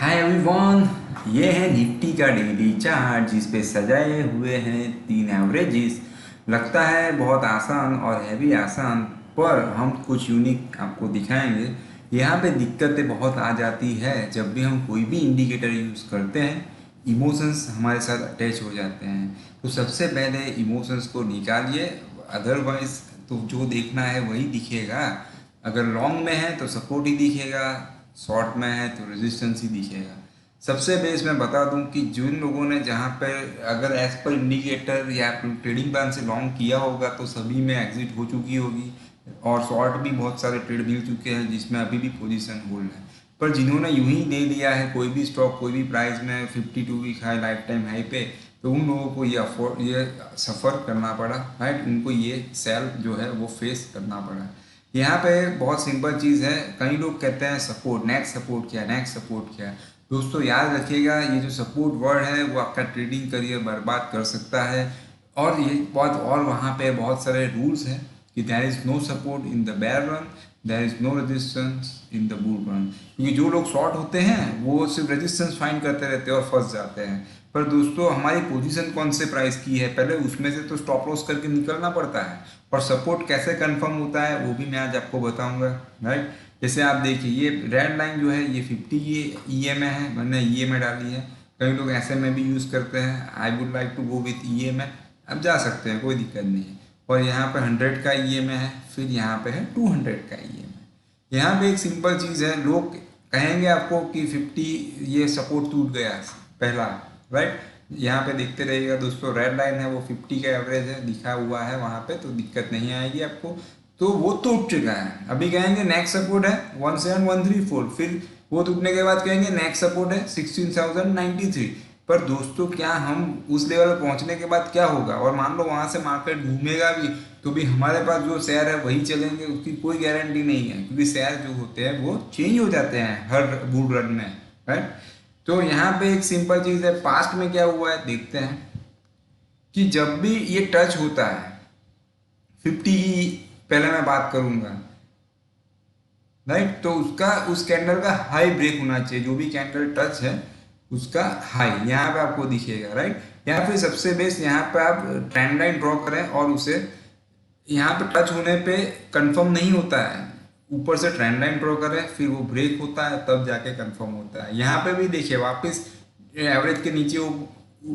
Hi everyone. ये है Nifty का डेली चार्ट जिस पे सजाए हुए हैं तीन एवरेजेस। लगता है बहुत आसान और है भी आसान, पर हम कुछ यूनिक आपको दिखाएंगे। यहाँ पे दिक्कतें बहुत आ जाती है जब भी हम कोई भी इंडिकेटर यूज़ करते हैं। इमोशंस हमारे साथ अटैच हो जाते हैं, तो सबसे पहले इमोशंस को निकालिए। अदरवाइज तो जो देखना है वही दिखेगा। अगर लॉन्ग में है तो सपोर्ट ही दिखेगा, शॉर्ट में है तो रेजिस्टेंस ही दिखेगा। सबसे बेस मैं बता दूं कि जिन लोगों ने जहां पर अगर एज पर इंडिकेटर या ट्रेडिंग प्लान से लॉन्ग किया होगा तो सभी में एग्जिट हो चुकी होगी, और शॉर्ट भी बहुत सारे ट्रेड मिल चुके हैं जिसमें अभी भी पोजीशन होल्ड है। पर जिन्होंने यूं ही ले लिया है कोई भी स्टॉक कोई भी प्राइस में 52 week high lifetime high पे, तो उन लोगों को ये सफ़र करना पड़ा, राइट। उनको ये सेल जो है वो फेस करना पड़ा। यहाँ पे बहुत सिंपल चीज़ है। कई लोग कहते हैं सपोर्ट, नेक्स्ट सपोर्ट क्या, नेक्स्ट सपोर्ट क्या। दोस्तों याद रखिएगा, ये जो सपोर्ट वर्ड है वो आपका ट्रेडिंग करियर बर्बाद कर सकता है। और ये बहुत, और वहाँ पे बहुत सारे रूल्स हैं कि there is no support in the bear run, there is no resistance in the bull run. क्योंकि जो लोग शॉर्ट होते हैं वो सिर्फ रेजिस्टेंस फाइंड करते रहते हैं और फंस जाते हैं। पर दोस्तों हमारी पोजीशन कौन से प्राइस की है, पहले उसमें से तो स्टॉप लॉस करके निकलना पड़ता है। और सपोर्ट कैसे कंफर्म होता है वो भी मैं आज आपको बताऊंगा, राइट। जैसे आप देखिए ये रेड लाइन जो है ये 50 की EMA है, मैंने EMA डाली है। कई लोग ऐसे में भी यूज़ करते हैं, I would like to go with EMA। अब जा सकते हैं, कोई दिक्कत नहीं है। और यहाँ पे 100 का EMA है, फिर यहाँ पे है 200 का EMA। यहाँ पे एक सिंपल चीज़ है, लोग कहेंगे आपको कि 50 ये सपोर्ट टूट गया पहला, राइट। यहाँ पे देखते रहिएगा दोस्तों, रेड लाइन है वो 50 का एवरेज है, लिखा हुआ है वहाँ पे, तो दिक्कत नहीं आएगी आपको। तो वो टूट चुका है। अभी कहेंगे नेक्स्ट सपोर्ट है 17134, फिर वो टूटने के बाद कहेंगे नेक्स्ट सपोर्ट है 16093। पर दोस्तों क्या हम उस लेवल पर पहुंचने के बाद क्या होगा, और मान लो वहां से मार्केट घूमेगा भी तो भी हमारे पास जो शेयर है वही चलेंगे, उसकी कोई गारंटी नहीं है। क्योंकि शेयर जो होते हैं वो चेंज हो जाते हैं हर बुल रन में, राइट। तो यहाँ पे एक सिंपल चीज है, पास्ट में क्या हुआ है देखते हैं कि जब भी ये टच होता है 50 की, पहले मैं बात करूंगा, राइट। तो उसका उस कैंडल का हाई ब्रेक होना चाहिए, जो भी कैंडल टच है उसका हाई यहाँ पे आपको दिखेगा, राइट। या फिर सबसे बेस्ट यहाँ पे आप ट्रेंड लाइन ड्रॉ करें और उसे यहाँ पे टच होने पे कंफर्म नहीं होता है, ऊपर से ट्रेंड लाइन ड्रॉ करें फिर वो ब्रेक होता है तब जाके कंफर्म होता है। यहाँ पे भी देखिए वापस एवरेज के नीचे,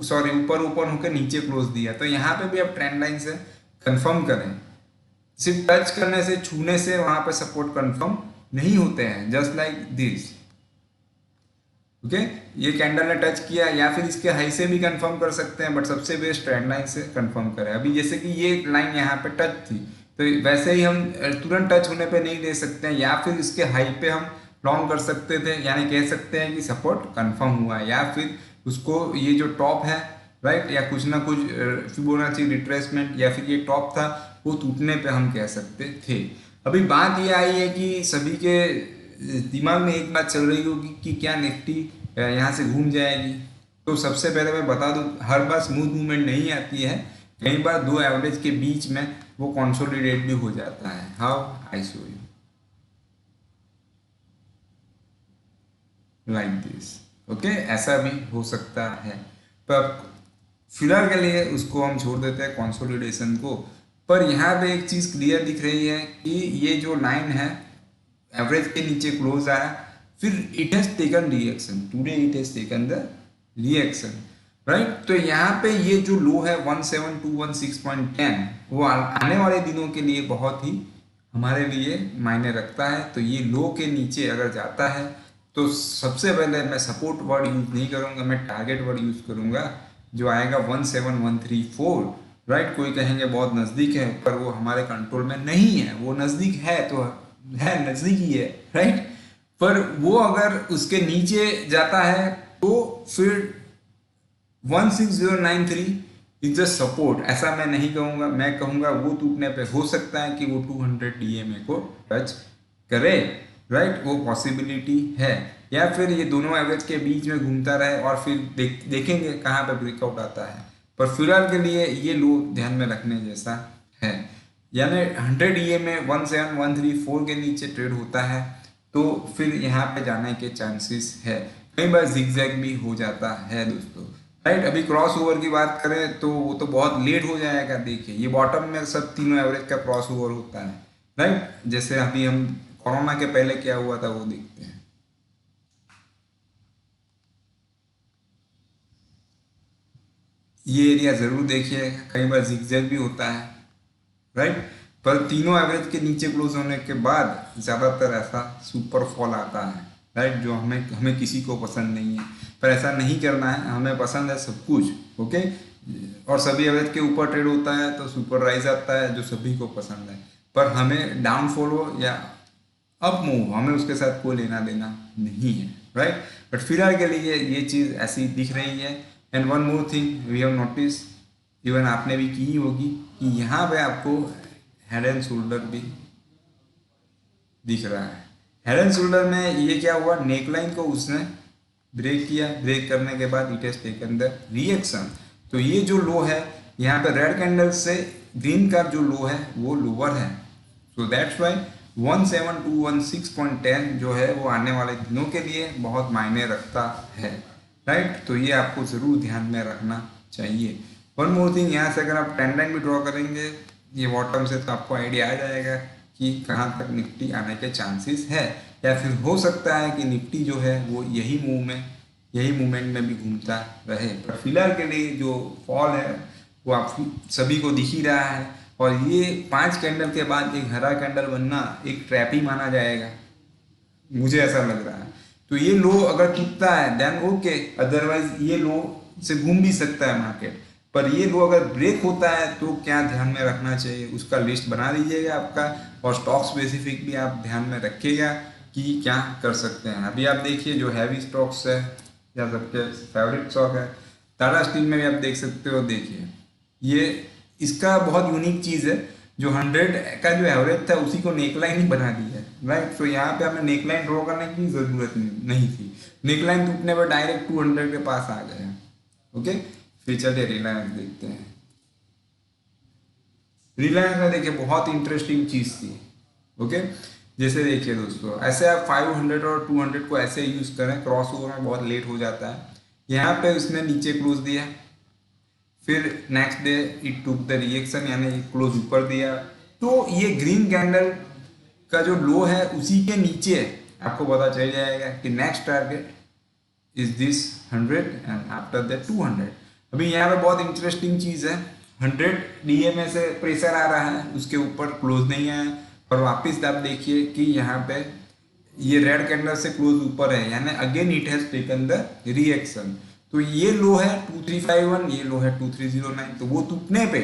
सॉरी ऊपर ऊपर होकर नीचे क्लोज दिया, तो यहाँ पे भी आप ट्रेंड लाइन से कंफर्म करें। सिर्फ टच करने से, छूने से वहां पे सपोर्ट कंफर्म नहीं होते हैं, जस्ट लाइक दिस। ओके, ये कैंडल ने टच किया या फिर इसके हाई से भी कंफर्म कर सकते हैं, बट सबसे बेस्ट ट्रेंड लाइन से कंफर्म करें। अभी जैसे कि ये लाइन यहाँ पे टच थी, तो वैसे ही हम तुरंत टच होने पे नहीं ले सकते हैं, या फिर इसके हाई पे हम लॉन्ग कर सकते थे, यानी कह सकते हैं कि सपोर्ट कंफर्म हुआ है। या फिर उसको ये जो टॉप है, राइट, या कुछ ना कुछ फिबोनाची रिट्रेसमेंट, या फिर ये टॉप था वो टूटने पे हम कह सकते थे। अभी बात ये आई है कि सभी के दिमाग में एक बात चल रही होगी कि क्या निफ्टी यहाँ से घूम जाएगी। तो सबसे पहले मैं बता दूं, हर बार स्मूथ मूवमेंट नहीं आती है, कई बार दो एवरेज के बीच में वो कंसोलिडेट भी हो जाता है। How I show you like this. Okay, ऐसा भी हो सकता है, पर फिलहाल के लिए उसको हम छोड़ देते हैं कंसोलिडेशन को। पर यहाँ पे एक चीज़ क्लियर दिख रही है कि ये जो लाइन है एवरेज के नीचे क्लोज आया, फिर it has taken reaction, today it has taken the reaction, right. तो यहाँ पे ये जो लो है 17216.10, वो आने वाले दिनों के लिए बहुत ही हमारे लिए मायने रखता है। तो ये लो के नीचे अगर जाता है तो सबसे पहले मैं सपोर्ट वर्ड यूज नहीं करूंगा, मैं टारगेट वर्ड यूज करूंगा, जो आएगा 17134, राइट। कोई कहेंगे बहुत नज़दीक है, पर वो हमारे कंट्रोल में नहीं है। वो नज़दीक है तो है, नज़दीक ही है, राइट। पर वो अगर उसके नीचे जाता है तो फिर 16093 इज द सपोर्ट, ऐसा मैं नहीं कहूँगा। मैं कहूँगा वो टूटने पे हो सकता है कि वो 200 DMA को टच करे, राइट, वो पॉसिबिलिटी है। या फिर ये दोनों एवरेज के बीच में घूमता रहे और फिर देखेंगे कहाँ पे ब्रेकआउट आता है। पर फिलहाल के लिए ये लो ध्यान में रखने जैसा है, यानी 100 EMA 17134 के नीचे ट्रेड होता है तो फिर यहाँ पे जाने के चांसेस है। कई बार जिगजैग भी हो जाता है दोस्तों, राइट। अभी क्रॉस ओवर की बात करें तो वो तो बहुत लेट हो जाएगा। देखिए ये बॉटम में सब तीनों एवरेज का क्रॉस ओवर होता है, राइट। जैसे अभी हम कोरोना के पहले क्या हुआ था वो देखते हैं। ये एरिया जरूर देखिए, कई बार जिगजैग भी होता है, राइट। पर तीनों एवरेज के नीचे क्लोज होने के बाद ज़्यादातर ऐसा सुपर फॉल आता है, राइट, जो हमें हमें किसी को पसंद नहीं है। पर ऐसा नहीं करना है, हमें पसंद है सब कुछ, ओके। और सभी एवरेज के ऊपर ट्रेड होता है तो सुपर राइज आता है जो सभी को पसंद है। पर हमें डाउनफॉल हो या अप मूव, हमें उसके साथ कोई लेना देना नहीं है, राइट। बट फिलहाल के लिए ये चीज़ ऐसी दिख रही है। And one more thing we have notice, even आपने भी की होगी, कि यहाँ पे आपको हेड एंड शोल्डर भी दिख रहा है। हेड एंड शोल्डर में ये क्या हुआ, नेकलाइन को उसने ब्रेक किया, ब्रेक करने के बाद it has taken the reaction. तो ये जो लो है यहाँ पे रेड कैंडल से ग्रीन का जो लो है वो लोअर है, सो दैट्स वाई 17216.10 जो है वो आने वाले दिनों के लिए बहुत मायने रखता है, राइट। तो ये आपको ज़रूर ध्यान में रखना चाहिए। वन मोर थिंग, यहाँ से अगर आप ट्रेंड लाइन भी ड्रॉ करेंगे ये बॉटम से तो आपको आइडिया आ जाएगा कि कहाँ तक निफ्टी आने के चांसेस है, या फिर हो सकता है कि निफ्टी जो है वो यही मूवमेंट में भी घूमता रहे। पर फिलहाल के लिए जो फॉल है वो आप सभी को दिख ही रहा है। और ये 5 कैंडल के बाद एक हरा कैंडल बनना एक ट्रैप ही माना जाएगा, मुझे ऐसा लग रहा है। तो ये लो अगर टूटता है देन ओके, अदरवाइज ये लो से घूम भी सकता है मार्केट। पर ये लो अगर ब्रेक होता है तो क्या ध्यान में रखना चाहिए उसका लिस्ट बना लीजिएगा आपका, और स्टॉक स्पेसिफिक भी आप ध्यान में रखिएगा कि क्या कर सकते हैं। अभी आप देखिए जो हैवी स्टॉक्स है या सबके फेवरेट स्टॉक है, टाटा स्टील में भी आप देख सकते हो। देखिए ये इसका बहुत यूनिक चीज़ है, जो 100 का जो एवरेज था उसी को नेकलाइन ही बना दिया है, राइट। तो यहाँ पे हमें नेकलाइन ड्रॉ करने की ज़रूरत नहीं थी, नेकलाइन टूटने पर डायरेक्ट 200 के पास आ गया, ओके। फिर चलिए रिलायंस देखते हैं। रिलायंस में देखिए बहुत इंटरेस्टिंग चीज़ थी, ओके। जैसे देखिए दोस्तों, ऐसे आप 500 और 200 को ऐसे यूज़ करें, क्रॉस ओवर में बहुत लेट हो जाता है। यहाँ पे उसने नीचे क्लोज दिया, फिर next day it took the reaction, यानी क्लोज ऊपर दिया। तो ये ग्रीन कैंडल का जो लो है उसी के नीचे आपको पता चल जाएगा कि next target is this 100 and after that 200। अभी यहाँ पे बहुत इंटरेस्टिंग चीज़ है, 100 डीएमए से प्रेशर आ रहा है, उसके ऊपर क्लोज नहीं आया। और वापस आप देखिए कि यहाँ पे ये रेड कैंडल से क्लोज ऊपर है, यानी again it has taken the reaction. तो ये लो है 2351, ये लो है 2309। तो वो टूटने पे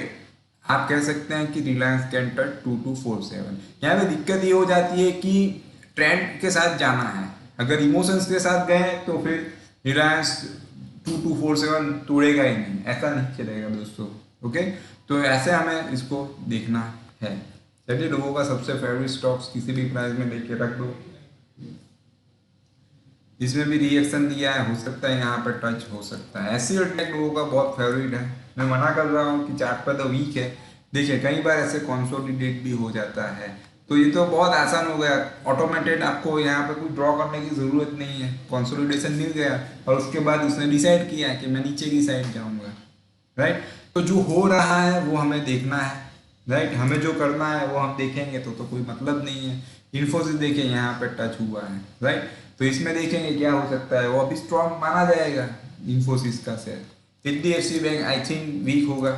आप कह सकते हैं कि रिलायंस के एंटर 2247। यहाँ पे दिक्कत ये हो जाती है कि ट्रेंड के साथ जाना है, अगर इमोशंस के साथ गए तो फिर रिलायंस 2247 तोड़ेगा ही नहीं, ऐसा नहीं चलेगा दोस्तों, ओके। तो ऐसे हमें इसको देखना है। चलिए लोगों का सबसे फेवरेट स्टॉक्स किसी भी प्राइस में लेके रख दो, इसमें भी रिएक्शन दिया है, हो सकता है यहाँ पर टच हो सकता है। एससी और टेक लोगों का बहुत फेवरेट है, मैं मना कर रहा हूँ कि चार्ट पर तो वीक है। देखिए कई बार ऐसे कंसोलिडेट भी हो जाता है, तो ये तो बहुत आसान हो गया, ऑटोमेटेड, आपको यहाँ पे कोई ड्रॉ करने की ज़रूरत नहीं है। कंसोलिडेशन मिल गया और उसके बाद उसने डिसाइड किया कि मैं नीचे की साइड जाऊँगा, राइट। तो जो हो रहा है वो हमें देखना है, राइट। हमें जो करना है वो हम देखेंगे तो कोई मतलब नहीं है। इन्फोसिस देखिए यहाँ पे टच हुआ है, राइट। तो इसमें देखेंगे क्या हो सकता है, वो अभी स्ट्रॉन्ग माना जाएगा इन्फोसिस का share. HDFC bank I think weak होगा।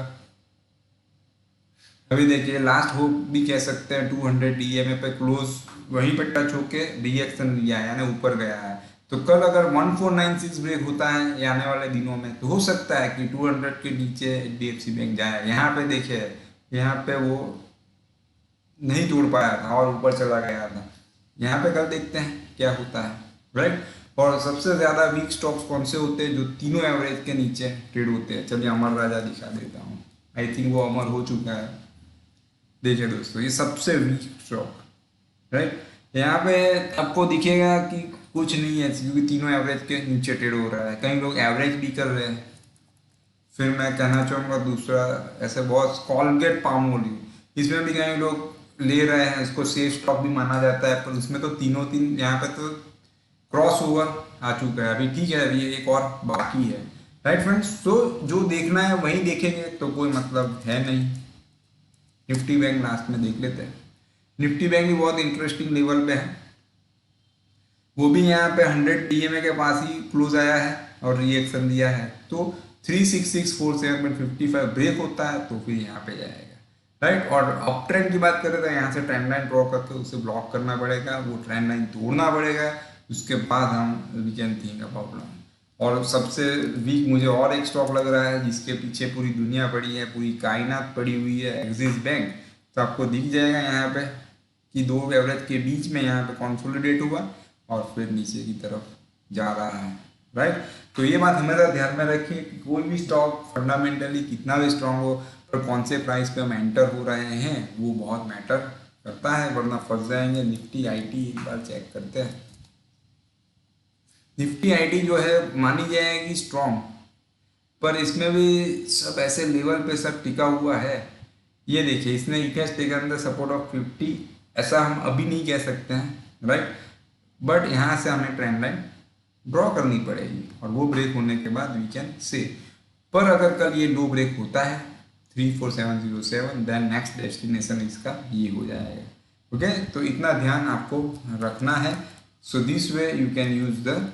अभी देखिए लास्ट होप भी कह सकते हैं, 200 डीएमए पे क्लोज वहीं पे टच होके रिएक्शन लिया है, यानी ऊपर गया है। तो कल अगर 1496 ब्रेक होता है ये आने वाले दिनों में, तो हो सकता है कि 200 के नीचे एचडीएफसी बैंक जाए। यहाँ पे देखिए, यहाँ पे वो नहीं तोड़ पाया था और ऊपर चला गया था। यहाँ पे कल देखते हैं क्या होता है, राइट। और सबसे ज़्यादा वीक स्टॉक्स कौन से होते हैं, जो तीनों एवरेज के नीचे ट्रेड होते हैं। चलिए अमर राजा दिखा देता हूँ, आई थिंक वो अमर हो चुका है। देखिए दोस्तों ये सबसे वीक स्टॉक, राइट। यहाँ पे आपको दिखेगा कि कुछ नहीं है, क्योंकि तीनों एवरेज के नीचे ट्रेड हो रहा है। कई लोग एवरेज भी कर रहे हैं। फिर मैं कहना चाहूँगा दूसरा, ऐसे बहुत कॉलगेट पामोलिव, इसमें भी कई लोग ले रहे हैं, इसको सेफ स्टॉक भी माना जाता है, पर उसमें तो तीनों तीन यहाँ पे तो क्रॉस ओवर आ चुका है। अभी ठीक है, अभी एक और बाकी है। राइट फ्रेंड्स, तो जो देखना है वही देखेंगे, तो कोई मतलब है नहीं। निफ्टी बैंक लास्ट में देख लेते हैं। निफ्टी बैंक भी बहुत इंटरेस्टिंग लेवल पे है, वो भी यहाँ पे 100 DMA के पास ही क्लोज आया है और रिएक्शन दिया है। तो 36647.55 ब्रेक होता है तो फिर यहाँ पे जाएगा। राइट, और अप ट्रेंड की बात करें तो यहाँ से ट्रेंड लाइन ड्रॉ करके उसे ब्लॉक करना पड़ेगा, वो ट्रेंड लाइन तोड़ना पड़ेगा, उसके बाद हम we can think about long. और सबसे वीक मुझे और एक स्टॉक लग रहा है जिसके पीछे पूरी दुनिया पड़ी है, पूरी कायनात पड़ी हुई है, एक्सिस बैंक। तो आपको दिख जाएगा यहाँ पे कि दो एवरेज के बीच में यहाँ पे कॉन्सोलिडेट हुआ और फिर नीचे की तरफ जा रहा है। राइट, तो ये बात हमेशा ध्यान में रखिए कि कोई भी स्टॉक फंडामेंटली कितना भी स्ट्रांग हो, पर कौन से प्राइस पे हम एंटर हो रहे हैं वो बहुत मैटर करता है, वरना फंस जाएंगे। निफ्टी आईटी एक बार चेक करते हैं। निफ्टी आईटी जो है मानी जाएगी स्ट्रांग, पर इसमें भी सब ऐसे लेवल पे सब टिका हुआ है। ये देखिए, इसने it has taken the support of 50, ऐसा हम अभी नहीं कह सकते हैं। राइट, बट यहाँ से हमें ट्रेंड लाइन ड्रॉ करनी पड़ेगी और वो ब्रेक होने के बाद वी कैन से। पर अगर कल ये लो ब्रेक होता है 34707, देन नेक्स्ट डेस्टिनेशन इसका ये हो जाएगा। ओके, तो इतना ध्यान आपको रखना है। So this way you can use the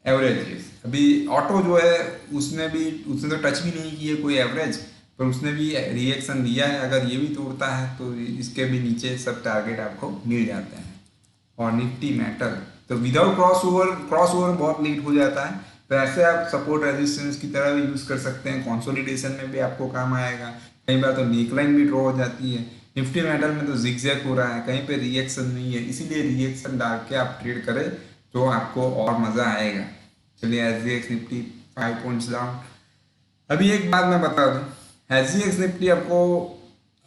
averages. अभी ऑटो जो है उसने तो टच भी नहीं किए कोई एवरेज, पर उसने भी रिएक्शन दिया है। अगर ये भी तोड़ता है तो इसके भी नीचे सब टारगेट आपको मिल जाते हैं। और निफ्टी मेटल तो विदाउट क्रॉस ओवर बहुत लेट हो जाता है, तो ऐसे आप सपोर्ट रेजिस्टेंस की तरह भी यूज़ कर सकते हैं। कंसोलिडेशन में भी आपको काम आएगा। कई बार तो नेकलाइन भी ड्रॉ हो जाती है। निफ्टी मेटल में तो जिगजैग हो रहा है, कहीं पे रिएक्शन नहीं है, इसीलिए रिएक्शन डाल के आप ट्रेड करें तो आपको और मज़ा आएगा। चलिए, SGX निफ्टी 5 पॉइंट्स डाउन। अभी एक बात मैं बता दूं, SGX निफ्टी आपको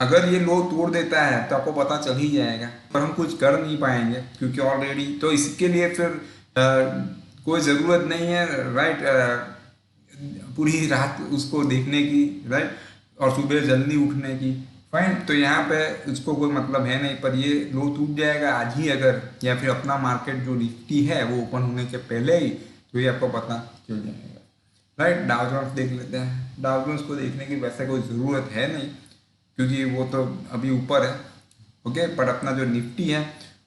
अगर ये लो तोड़ देता है तो आपको पता चल ही जाएगा, पर हम कुछ कर नहीं पाएंगे क्योंकि ऑलरेडी तो इसके लिए फिर कोई ज़रूरत नहीं है। राइट, पूरी रात उसको देखने की, राइट, और सुबह जल्दी उठने की। फाइन, तो यहाँ पे उसको कोई मतलब है नहीं, पर ये लो टूट जाएगा आज ही अगर, या फिर अपना मार्केट जो निफ्टी है वो ओपन होने के पहले ही, तो ये आपको पता चल जाएगा। राइट, डाउ जोन्स देख लेते हैं। डाउ जोन्स को देखने की वैसे कोई ज़रूरत है नहीं क्योंकि वो तो अभी ऊपर है। ओके, पर अपना जो निफ्टी है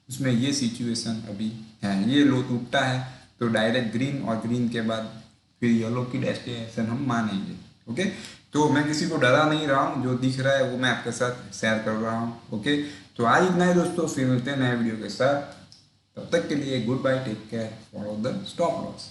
उसमें ये सिचुएशन अभी है, ये लो टूटता है तो डायरेक्ट ग्रीन, और ग्रीन के बाद फिर येलो की डेस्टिनेशन हम मानेंगे। ओके, तो मैं किसी को डरा नहीं रहा हूँ, जो दिख रहा है वो मैं आपके साथ शेयर कर रहा हूँ। ओके, तो आज इतना ही दोस्तों, फिर मिलते हैं नए वीडियो के साथ। तब तक के लिए goodbye, take care, follow the stop loss.